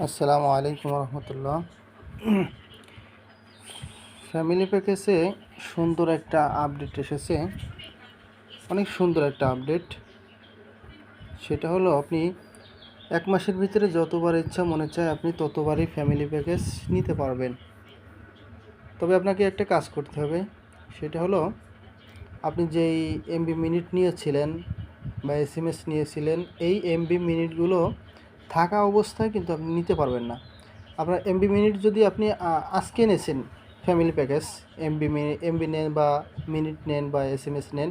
আসসালামু আলাইকুম রহমতুল্লাহ। ফ্যামিলি প্যাকেজে সুন্দর একটা আপডেট এসেছে, অনেক সুন্দর একটা আপডেট। সেটা হলো আপনি 1 মাসের ভিতরে যতবার ইচ্ছা মনে চায় আপনি ততবারই ফ্যামিলি প্যাকেজ নিতে পারবেন। তবে আপনাকে একটা কাজ করতে হবে, সেটা হলো আপনি যেই এমবি মিনিট নিয়েছিলেন বা এসএমএস নিয়েছিলেন, এই এমবি মিনিটগুলো থাকা অবস্থায় কিন্তু আপনি নিতে পারবেন না। আপনার এমবি মিনিট যদি আপনি আজকে নেছেন ফ্যামিলি প্যাকেজ, এমবি নেন বা মিনিট নেন বা এসএমএস নেন,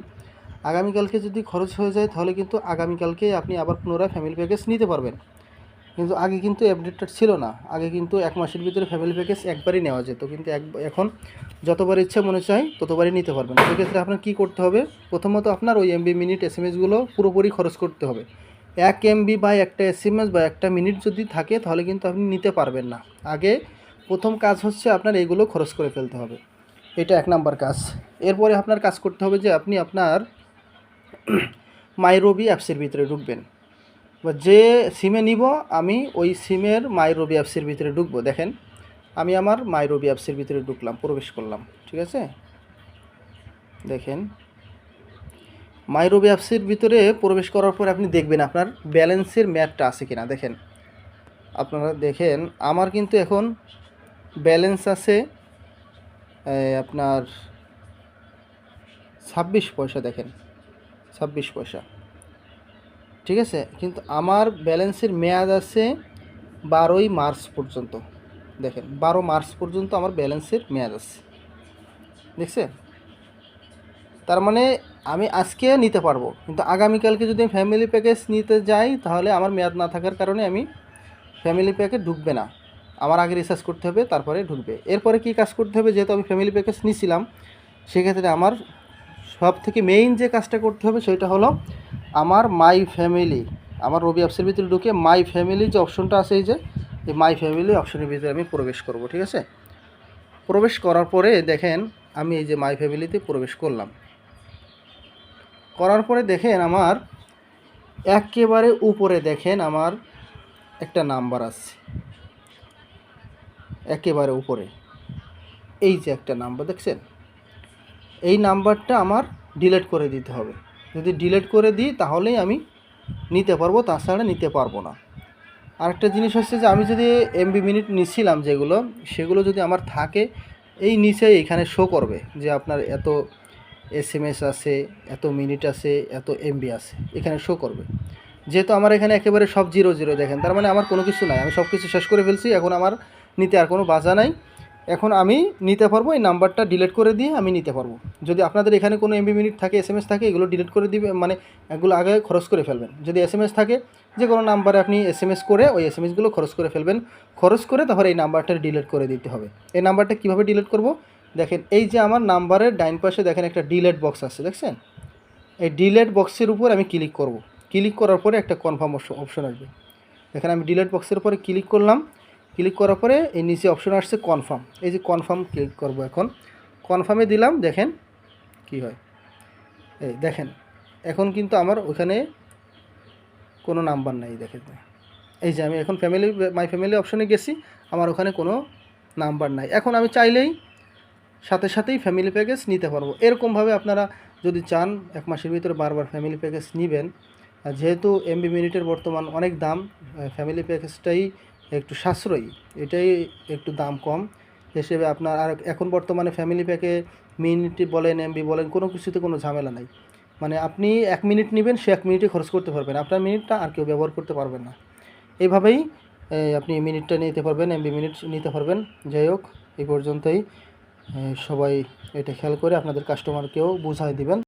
আগামীকালকে যদি খরচ হয়ে যায় তাহলে কিন্তু আগামীকালকে আপনি আবার পুনরায় ফ্যামিলি প্যাকেজ নিতে পারবেন। কিন্তু আগে কিন্তু আপডেটটা ছিল না। আগে কিন্তু 1 মাসের ভিতরে ফ্যামিলি প্যাকেজ একবারই নেওয়া যেত, কিন্তু এখন যতবার ইচ্ছা মনে চায় ততবারই নিতে পারবেন। সেক্ষেত্রে আপনার কী করতে হবে, প্রথমত আপনার ওই এমবি মিনিট এসএমএসগুলো পুরোপুরি খরচ করতে হবে। 1 এমবি বা একটা এসএমএস বা একটা মিনিট যদি থাকে তাহলে কিন্তু আপনি নিতে পারবেন না। আগে প্রথম কাজ হচ্ছে আপনার এইগুলো খরচ করে ফেলতে হবে, এটা 1 নাম্বার কাজ। এরপরে আপনার কাজ করতে হবে যে আপনি আপনার মাইরবি অ্যাপসের ভিতরে ঢুকবেন, বা যে সিমে নিব আমি ওই সিমের মাইরবি অ্যাপসের ভিতরে ঢুকবো। দেখেন আমি আমার মাইরবি অ্যাপসের ভিতরে ঢুকলাম, প্রবেশ করলাম, ঠিক আছে। দেখেন মাইরবি অ্যাপসের ভিতরে প্রবেশ করার পর আপনি দেখবেন আপনার ব্যালেন্সের ম্যাপটা আছে কিনা। দেখেন আপনারা দেখেন আমার কিন্তু এখন ব্যালেন্স আছে আপনার 26 পয়সা। দেখেন 26 পয়সা, ঠিক আছে। কিন্তু আমার ব্যালেন্সের মেয়াদ আছে 12ই মার্চ পর্যন্ত। দেখেন 12 মার্চ পর্যন্ত আমার ব্যালেন্সের মেয়াদ আছে, দেখছেন। তার মানে আমি আজকে নিতে পারবো, কিন্তু আগামীকালকে যদি আমি ফ্যামিলি প্যাকেজ নিতে যাই তাহলে আমার মেয়াদ না থাকার কারণে আমি ফ্যামিলি প্যাকেজ ঢুকবে না। আমার আগে রিচার্জ করতে হবে, তারপরে ঢুকবে। এরপরে কি কাজ করতে হবে, যেহেতু আমি ফ্যামিলি প্যাকেজ নিয়েছিলাম সেক্ষেত্রে আমার সব থেকে মেইন যে কাজটা করতে হবে সেটা হলো আমার মাই ফ্যামিলি, আমার রবি অ্যাপসের ভিতরে ঢুকে মাই ফ্যামিলি যে অপশনটা আছে, এই মাই ফ্যামিলি অপশনের ভিতরে আমি প্রবেশ করব, ঠিক আছে। প্রবেশ করার পরে দেখেন আমি এই যে মাই ফ্যামিলিতে প্রবেশ করলাম। করার পরে দেখেন আমার একেবারে উপরে দেখেন আমার একটা নাম্বার আছে, একেবারে উপরে এই যে একটা নাম্বার দেখছেন, এই নাম্বারটা আমার ডিলিট করে দিতে হবে। যদি ডিলিট করে দিই তাহলেই আমি নিতে পারবো, তাছাড়া নিতে পারবো না। আরেকটা জিনিস হচ্ছে যে আমি যদি এমবি মিনিট নিছিলাম যেগুলো, সেগুলো যদি আমার থাকে এই নিচে এখানে শো করবে যে আপনার এত এসএমএস আছে, এত মিনিট আছে, এত এমবি আছে, এখানে শো করবে। যেহেতু আমার এখানে একেবারে সব 0 0 দেখেন, তার মানে আমার কোনো কিছু নাই, আমি সব কিছু শেষ করে ফেলছি। এখন আমার নিতে আর কোনো বাজা নাই, এখন আমি নিতে পারবো। এই নাম্বারটা ডিলিট করে দিয়ে আমি নিতে পারবো। যদি আপনাদের এখানে কোনো এমবি মিনিট থাকে, এসএমএস থাকে, এগুলো ডিলিট করে দিবে, মানে এগুলো আগে খরচ করে ফেলবেন। যদি এসএমএস থাকে যে কোনো নাম্বারে আপনি এসএমএস করে ওই এসএমএসগুলো খরচ করে ফেলবেন। খরচ করে তারপরে এই নাম্বারটা ডিলিট করে দিতে হবে। এই নাম্বারটা কীভাবে ডিলিট করব, দেখেন এই যে আমার নাম্বারের ডাইন পাশে দেখেন একটা ডিলিট বক্স আছে, দেখছেন। এই ডিলিট বক্সের উপর আমি ক্লিক করব। ক্লিক করার পরে একটা কনফার্ম অপশন আসবে। এখানে আমি ডিলিট বক্সের উপরে ক্লিক করলাম। ক্লিক করার পরে এই নিচে অপশন আসছে কনফার্ম, এই যে কনফার্ম ক্লিক করব। এখন কনফার্মে দিলাম, দেখেন কি হয়। এই দেখেন এখন কিন্তু আমার ওখানে কোনো নাম্বার নাই। দেখেন এই যে আমি এখন মাই ফ্যামিলি অপশনে গেছি, আমার ওখানে কোনো নাম্বার নাই। এখন আমি চাইলেই সাথে সাথেই ফ্যামিলি প্যাকেজ নিতে পারবো। এরকমভাবে আপনারা যদি চান 1 মাসের ভিতরে বারবার ফ্যামিলি প্যাকেজ নেবেন, যেহেতু এমবি মিনিটের বর্তমান অনেক দাম, ফ্যামিলি প্যাকেজটাই একটু সাশ্রয়ী, এটাই একটু দাম কম হিসেবে আপনার। আর এখন বর্তমানে ফ্যামিলি প্যাকে মিনিট বলেন এমবি বলেন কোনো কিছুতে কোনো ঝামেলা নাই। মানে আপনি 1 মিনিট নেবেন, সে 1 মিনিটই খরচ করতে পারবেন, আপনার মিনিটটা আর কেউ ব্যবহার করতে পারবেন না। এইভাবেই আপনি মিনিটটা নিতে পারবেন, এমবি মিনিট নিতে পারবেন। যাই হোক এই পর্যন্তই। সবাই এটা খেয়াল করে আপনাদের কাস্টমারকেও বুঝাই দিবেন।